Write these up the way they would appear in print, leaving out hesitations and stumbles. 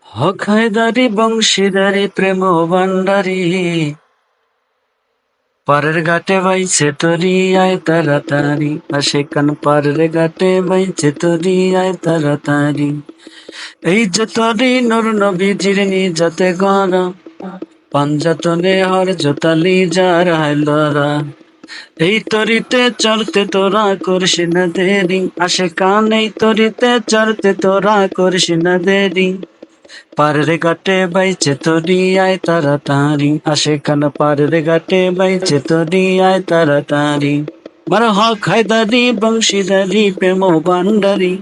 হক হায়দারি বংশীদারি প্রেম ভান্ডারি, পারের ঘাটে বাইছে তরি আয় তাড়াতাড়ি, আশেকান পারের ঘাটে বাইছে তরি আয় তাড়াতাড়ি। এই যে তরি নূর নবীজির নিজাতে গড়া, পাঞ্জাতনে হর জোতালি যার হায়দারা। এই তরিতে চড়তে তোরা করিস না দেরি, আশেকান এই তরিতে চড়তে তোরা করিস না দেরি। পারের ঘাটে বাইছে তরি আয় তাড়াতাড়ি, আশেকান পারের ঘাটে বাইছে তরি আয় তাড়াতাড়ি। আমার হক হায়দারি বংশীদারি প্রেম ভান্ডারি,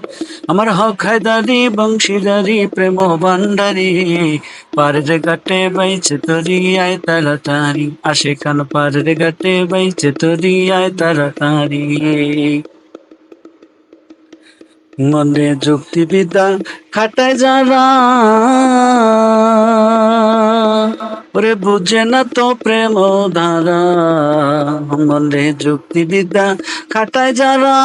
আমার হক হায়দারি বংশীদারি প্রেম ভান্ডারি। পারের ঘাটে বাইছে তরি আয় তাড়াতাড়ি, আশেকান পারের ঘাটে বাইছে তরি আয় তাড়াতাড়ি। মনে যুক্তিবিদ্যা খাটায় যারা, ওরে বুঝে না তো প্রেম ধারা। মনে যুক্তিবিদ্যা খাটায় যারা,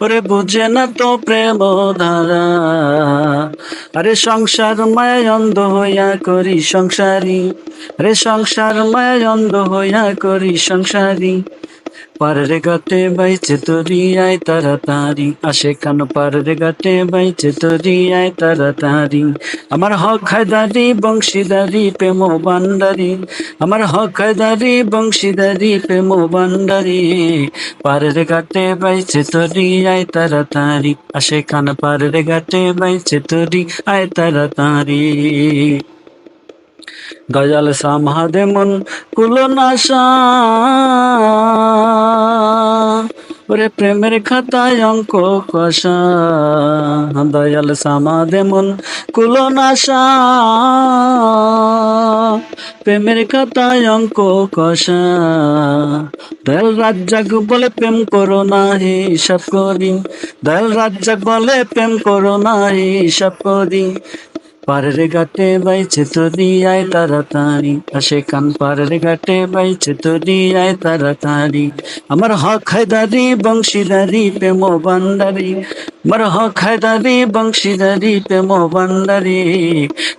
ওরে বুঝে না তো প্রেম ধারা। আরে সংসার মায় অন্ধ হইয়া করি সংসারী, আরে সংসার মায় অন্ধ হইয়া করি সংসারী। পারের ঘাটে বাইছে তরি আয় তাড়াতাড়ি, আশেকান পারের ঘাটে বাইছে তরি আয় তাড়াতাড়ি। আমার হক হায়দারি বংশীদারি প্রেম ভান্ডারি, আমার হক হায়দারি বংশীদারি প্রেম ভান্ডারি। পারের ঘাটে বাইছে তরি আয় তাড়াতাড়ি, আশেকান পারের ঘাটে বাইছে তরি আয় তাড়াতাড়ি। গজাল সামাদে মন কুলনাশা, ওরে প্রেমের খাতায় অঙ্ক কষা। দয়াল সামাদে মন কুলনাশা, প্রেমের খাতায় অঙ্ক কষা। দয়াল রাজ্জাক বলে প্রেম করো না হিসাব করি, দয়াল রাজ্জাক বলে প্রেম করো না হিসাব করি। পারের ঘাটে বাইছে তরি আয় তাড়াতাড়ি, আশেকান পারের ঘাটে বাইছে তরি আয় তাড়াতাড়ি। আমার হক হায়দারি বংশীদারি প্রেম ভান্ডারি, আমার হক হায়দারি বংশীদারি প্রেম ভান্ডারি।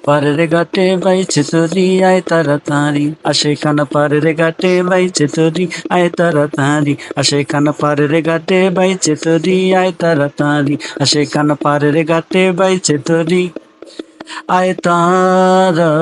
পারের ঘাটে বাইছে তরি আয় তাড়াতাড়ি, আশেকান পারের ঘাটে বাইছে তরি আয় তাড়াতাড়ি, আশেকান পারের ঘাটে বাইছে তরি আয় তাড়াতাড়ি, আশেকান পারের ঘাটে বাইছে তরি আয় তাড়াতাড়ি।